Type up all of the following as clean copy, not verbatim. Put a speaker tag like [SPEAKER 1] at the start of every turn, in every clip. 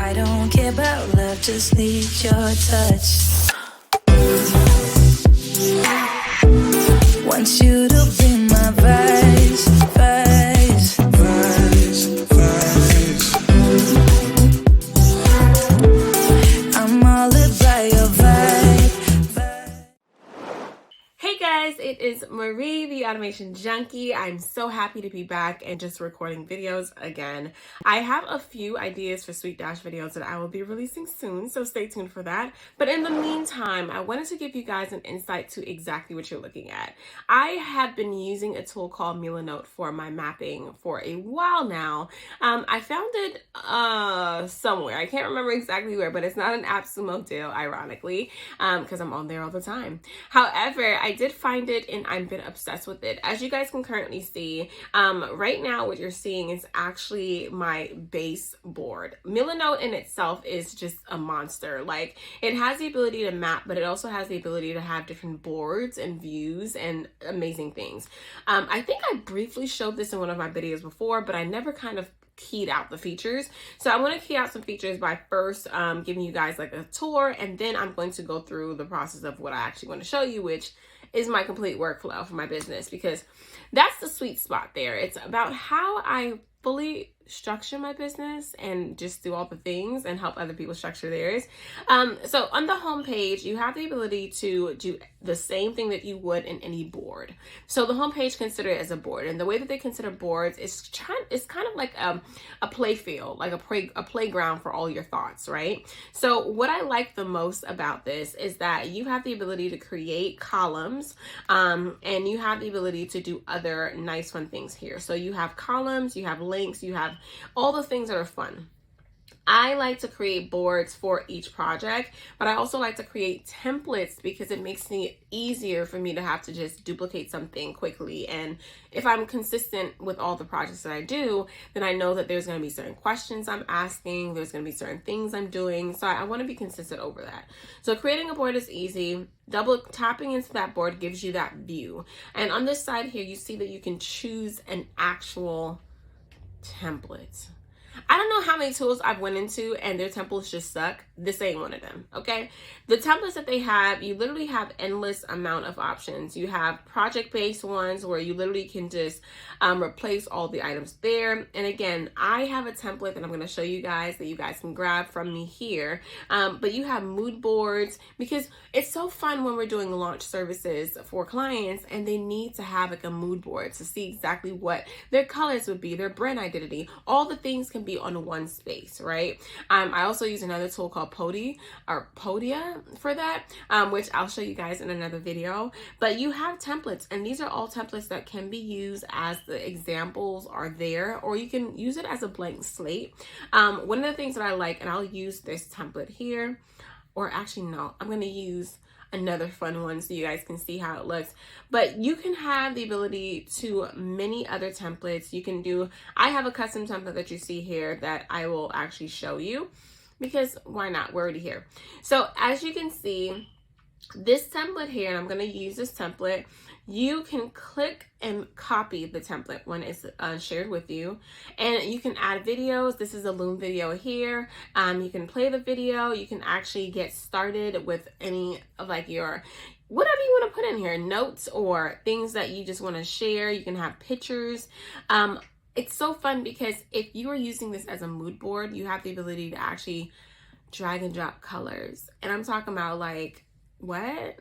[SPEAKER 1] I don't care about love, just need your touch. Want you to be my vice, vice, vice, vice. I'm all about your vibe.
[SPEAKER 2] Hey guys, it is Marie, the Automation Junkie. I'm so happy to be back and just recording videos again. I have a few ideas for Sweet Dash videos that I will be releasing soon, so stay tuned for that. But in the meantime, I wanted to give you guys an insight to exactly what you're looking at. I have been using a tool called Milanote for my mapping for a while now. I found it somewhere. I can't remember exactly where, but it's not an AppSumo deal, ironically, because I'm on there all the time. However, I did find it and I've been obsessed with it. As you guys can currently see, right now what you're seeing is actually my base board. Milanote in itself is just a monster. Like, it has the ability to map, but it also has the ability to have different boards and views and amazing things. I think I briefly showed this in one of my videos before, but I never kind of keyed out the features. So I want to key out some features by first giving you guys like a tour, and then I'm going to go through the process of what I actually want to show you, which is my complete workflow for my business, because that's the sweet spot there. It's about how I fully structure my business and just do all the things and help other people structure theirs. So on the home page, you have the ability to do the same thing that you would in any board. So the home page, consider it as a board, and the way that they consider boards is it's kind of like a play field, like a playground for all your thoughts, right? So what I like the most about this is that you have the ability to create columns, and you have the ability to do other nice fun things here. So you have columns, you have links, you have all the things that are fun. I like to create boards for each project, but I also like to create templates because it makes it easier for me to have to just duplicate something quickly. And if I'm consistent with all the projects that I do, then I know that there's going to be certain questions I'm asking, there's going to be certain things I'm doing. So I want to be consistent over that. So creating a board is easy. Double tapping into that board gives you that view. And on this side here, you see that you can choose an actual template. I don't know how many tools I've went into and their templates just suck. This ain't one of them, okay? The templates that they have, you literally have endless amount of options. You have project-based ones where you literally can just replace all the items there. And again, I have a template that I'm going to show you guys that you guys can grab from me here. But you have mood boards, because it's so fun when we're doing launch services for clients and they need to have like a mood board to see exactly what their colors would be, their brand identity. All the things can be on one space, right? I also use another tool called Podia for that, which I'll show you guys in another video. But you have templates, and these are all templates that can be used as the examples are there, or you can use it as a blank slate. One of the things that I like, and I'll use this template here, or actually no, I'm going to use another fun one so you guys can see how it looks. But you can have the ability to many other templates. You can do, I have a custom template that you see here that I will actually show you, because why not? We're already here. So as you can see, this template here, and I'm going to use this template, you can click and copy the template when it's shared with you, and you can add videos. This is a Loom video here. You can play the video. You can actually get started with any of like your whatever you want to put in here, notes or things that you just want to share. You can have pictures. It's so fun because if you are using this as a mood board, you have the ability to actually drag and drop colors. And I'm talking about like, what?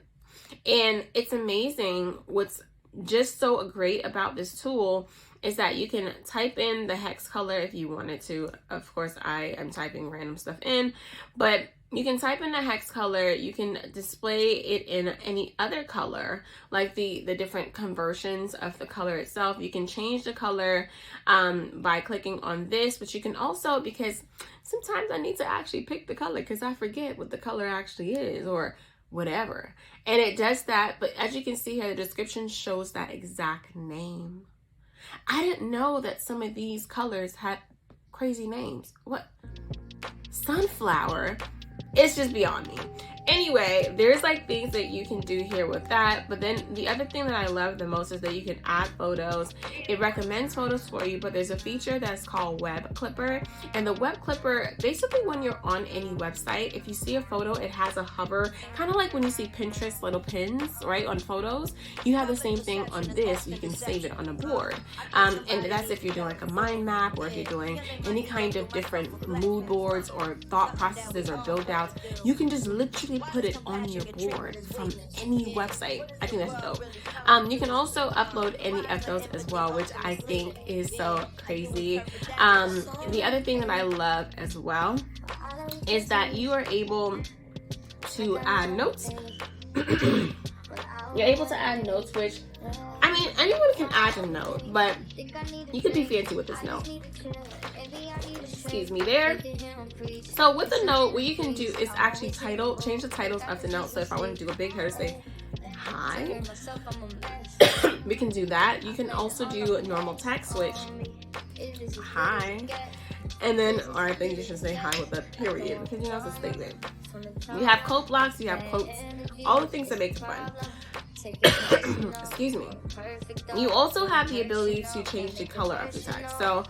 [SPEAKER 2] And it's amazing. What's just so great about this tool is that you can type in the hex color if you wanted to. Of course, I am typing random stuff in, but you can type in the hex color. You can display it in any other color, like the different conversions of the color itself. You can change the color by clicking on this, but you can also, because sometimes I need to actually pick the color because I forget what the color actually is or whatever. And it does that, but as you can see here, the description shows that exact name. I didn't know that some of these colors had crazy names. What? Sunflower? It's just beyond me. Anyway, there's like things that you can do here with that. But then the other thing that I love the most is that you can add photos. It recommends photos for you, but there's a feature that's called Web Clipper. And the Web Clipper, basically when you're on any website, if you see a photo, it has a hover, kind of like when you see Pinterest little pins, right, on photos. You have the same thing on this. You can save it on a board. And that's if you're doing like a mind map, or if you're doing any kind of different mood boards or thought processes or build outs. You can just literally put it on your board from any website. I think that's dope. You can also upload any of those as well, which I think is so crazy. The other thing that I love as well is that you are able to add notes. You're able to add notes, which, I mean, anyone can add a note, but you could be fancy with this note. Excuse me there. So with the note, what you can do is actually change the titles of the note. So if I want to do a big header, say hi, we can do that. You can also do a normal text, which hi, and then, or I think you should say hi with a period, because you know it's a statement. You have quote blocks, you have quotes, all the things that make it fun. Excuse me. You also have the ability to change the color of the text. So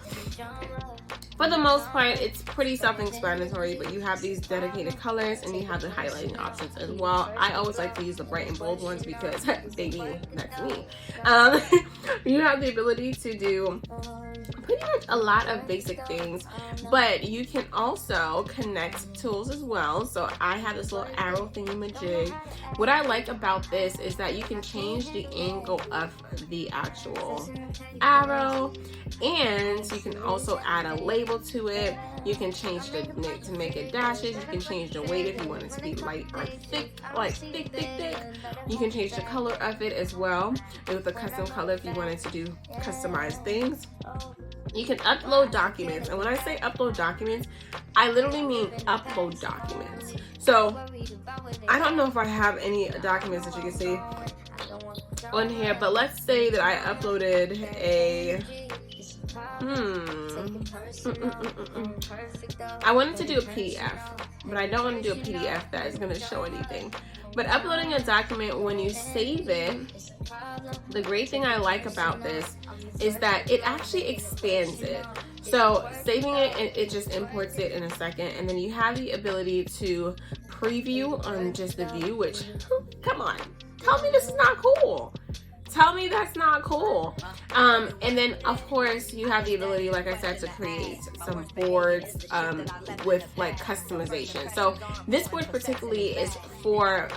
[SPEAKER 2] for the most part, it's pretty self-explanatory, but you have these dedicated colors and you have the highlighting options as well. I always like to use the bright and bold ones because baby, that's me. You have the ability to do pretty much a lot of basic things, but you can also connect tools as well. So I have this little arrow thingy-majig. What I like about this is that you can change the angle of the actual arrow, and you can also add a label to it. You can change the to make it dashes. You can change the weight if you want it to be light or thick, like thick. You can change the color of it as well with a custom color if you wanted to do customized things. You can upload documents, and when I say upload documents, I literally mean upload documents. So I don't know if I have any documents that you can see on here, but let's say that I uploaded a I wanted to do a PDF, but I don't want to do a PDF that is going to show anything. But uploading a document, when you save it, the great thing I like about this is that it actually expands it. So saving it, it just imports it in a second, and then you have the ability to preview on just the view, which, come on, tell me this is not cool. Tell me that's not cool. And then of course you have the ability, like I said, to create some boards with like customization. So this board particularly is for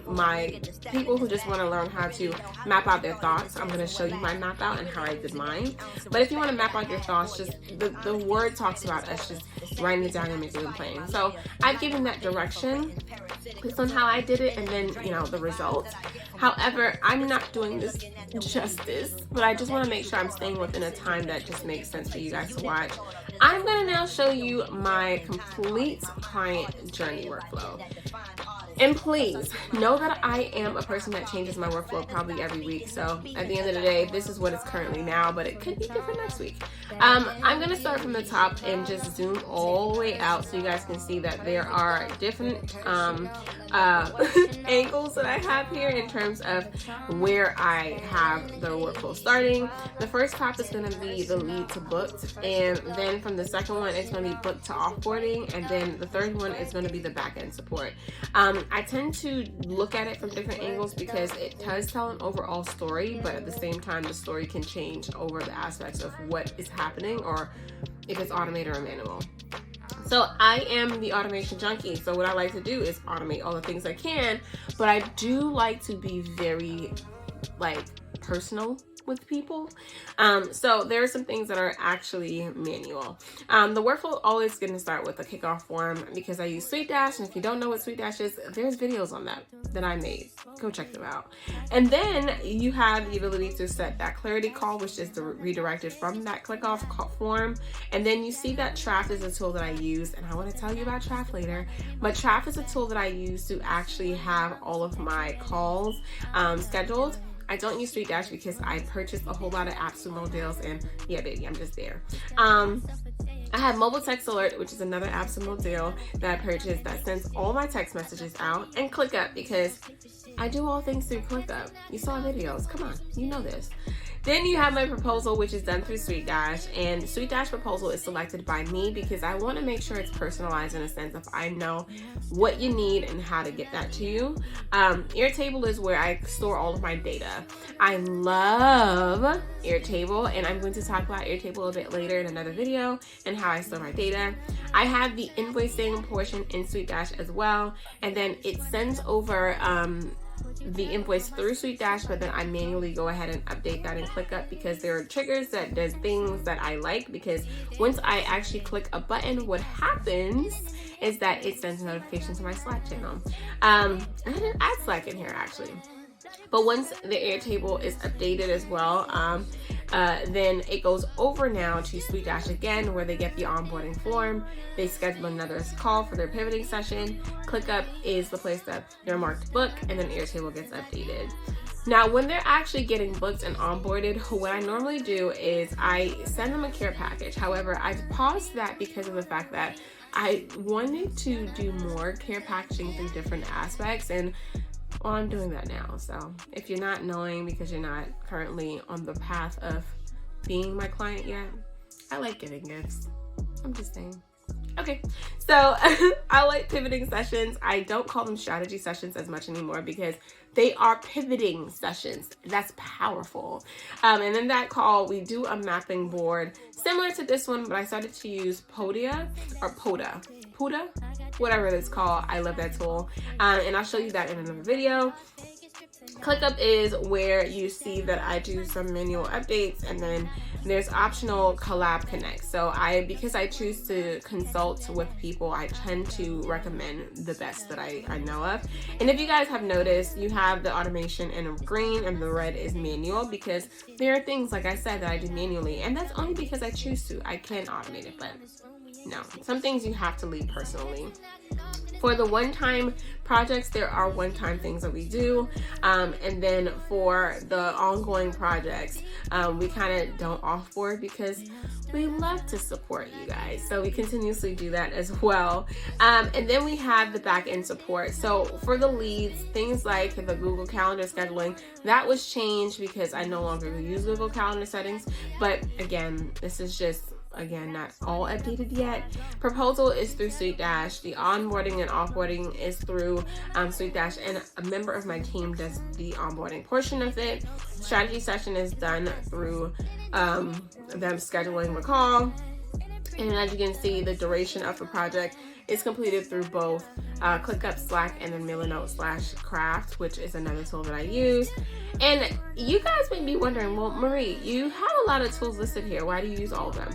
[SPEAKER 2] my people who just want to learn how to map out their thoughts. I'm going to show you my map out and how I did mine. But if you want to map out your thoughts, just the word talks about us just writing it down and making it plain. So I've given that direction based on how I did it, and then, you know, the results. However, I'm not doing this justice, but I just want to make sure I'm staying within a time that just makes sense for you guys to watch. I'm going to now show you my complete client journey workflow. And please know that I am a person that changes my workflow probably every week. So at the end of the day, this is what it's currently now, but it could be different next week. I'm going to start from the top and just zoom all the way out so you guys can see that there are different angles that I have here in terms of where I have the workflow starting. The first top is going to be the lead to booked, and then from the second one it's going to be booked to offboarding, and then the third one is going to be the back end support. I tend to look at it from different angles because it does tell an overall story, but at the same time the story can change over the aspects of what is happening or if it's automated or manual. So I am the automation junkie, so what I like to do is automate all the things I can, but I do like to be very like personal with people. So there are some things that are actually manual. The workflow always going to start with a kickoff form because I use SweetDash, and if you don't know what SweetDash is, there's videos on that I made. Go check them out. And then you have the ability to set that clarity call, which is redirected from that kickoff form. And then you see that Traff is a tool that I use, and I want to tell you about Traff later, but Traff is a tool that I use to actually have all of my calls scheduled. I don't use SweetDash because I purchased a whole lot of apps with no deals, and yeah, baby, I'm just there. I have mobile text alert, which is another absolute deal that I purchased that sends all my text messages out, and ClickUp, because I do all things through ClickUp. You saw videos, come on, you know this. Then you have my proposal, which is done through Sweet Dash, and Sweet Dash proposal is selected by me because I want to make sure it's personalized in a sense of I know what you need and how to get that to you. Airtable is where I store all of my data. I love Airtable, and I'm going to talk about Airtable a bit later in another video and how I store my data. I have the invoicing portion in Sweet Dash as well, and then it sends over the invoice through Sweet Dash, but then I manually go ahead and update that in ClickUp because there are triggers that does things that I like, because once I actually click a button, what happens is that it sends notifications to my Slack channel. I didn't add Slack in here actually. But once the Airtable is updated as well, then it goes over now to Sweet Dash again, where they get the onboarding form. They schedule another call for their pivoting session. ClickUp is the place that they're marked to book, and then Airtable gets updated. Now, when they're actually getting booked and onboarded, what I normally do is I send them a care package. However, I've paused that because of the fact that I wanted to do more care packaging through different aspects, and well, I'm doing that now. So if you're not knowing because you're not currently on the path of being my client yet, I like giving gifts. I'm just saying. Okay, so I like pivoting sessions. I don't call them strategy sessions as much anymore because they are pivoting sessions. That's powerful. And in that call, we do a mapping board similar to this one, but I started to use Poda, whatever it's called. I love that tool. And I'll show you that in another video. ClickUp is where you see that I do some manual updates, and then there's optional collab connect. So because I choose to consult with people, I tend to recommend the best that I know of. And if you guys have noticed, you have the automation in green and the red is manual, because there are things, like I said, that I do manually, and that's only because I choose to. I can automate it, but no, some things you have to leave personally. For the one-time projects, there are one-time things that we do. And then for the ongoing projects, we kind of don't offboard because we love to support you guys. So we continuously do that as well. And then we have the back-end support. So for the leads, things like the Google Calendar scheduling, that was changed because I no longer use Google Calendar settings. But again, this is just, again, not all updated yet. Proposal is through Sweet Dash. The onboarding and offboarding is through Sweet Dash, and a member of my team does the onboarding portion of it. Strategy session is done through them scheduling the call. And as you can see, the duration of the project is completed through both ClickUp, Slack, and then Milanote/Craft, which is another tool that I use. And you guys may be wondering, well, Marie, you have a lot of tools listed here. Why do you use all of them?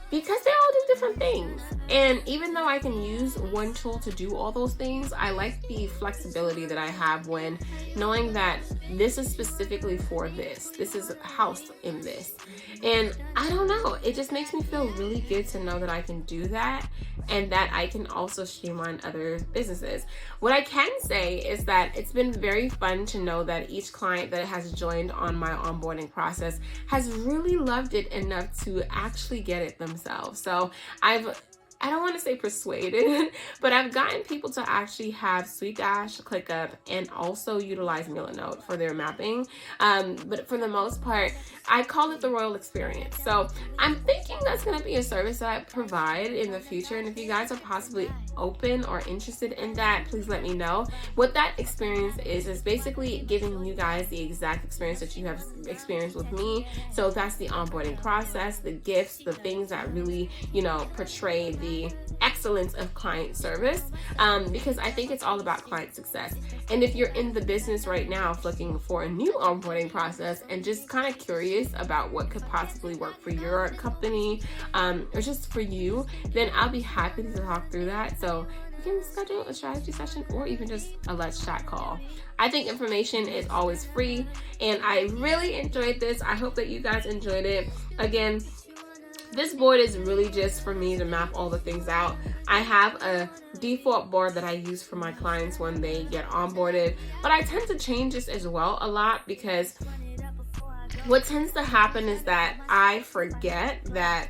[SPEAKER 2] Because they all do different things. And even though I can use one tool to do all those things, I like the flexibility that I have when knowing that this is specifically for this. This is housed in this. And I don't know, it just makes me feel really good to know that I can do that and that I can also streamline other businesses. What I can say is that it's been very fun to know that each client that has joined on my onboarding process has really loved it enough to actually get it themselves. So I don't want to say persuaded, but I've gotten people to actually have Sweet Dash, ClickUp, and also utilize Milanote for their mapping. But for the most part, I call it the Royal Experience. So I'm thinking that's going to be a service that I provide in the future. And if you guys are possibly open or interested in that, please let me know. What that experience is basically giving you guys the exact experience that you have experienced with me. So that's the onboarding process, the gifts, the things that really, portray the excellence of client service, because I think it's all about client success. And if you're in the business right now looking for a new onboarding process and just kind of curious about what could possibly work for your company, or just for you, then I'll be happy to talk through that. So you can schedule a strategy session or even just a let's chat call. I think information is always free, and I really enjoyed this. I hope that you guys enjoyed it. Again, this board is really just for me to map all the things out. I have a default board that I use for my clients when they get onboarded, but I tend to change this as well a lot, because what tends to happen is that I forget that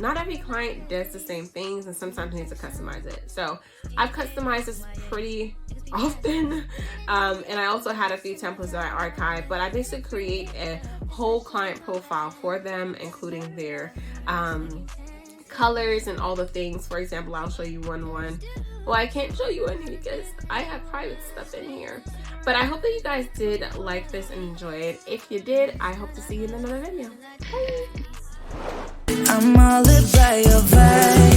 [SPEAKER 2] not every client does the same things, and sometimes you need to customize it. So I've customized this pretty often, and I also had a few templates that I archived, but I basically create a whole client profile for them, including their colors and all the things. For example, I'll show you one. Well, I can't show you any because I have private stuff in here. But I hope that you guys did like this and enjoy it. If you did, I hope to see you in another video. Bye!
[SPEAKER 1] I'm all lit by your vibe.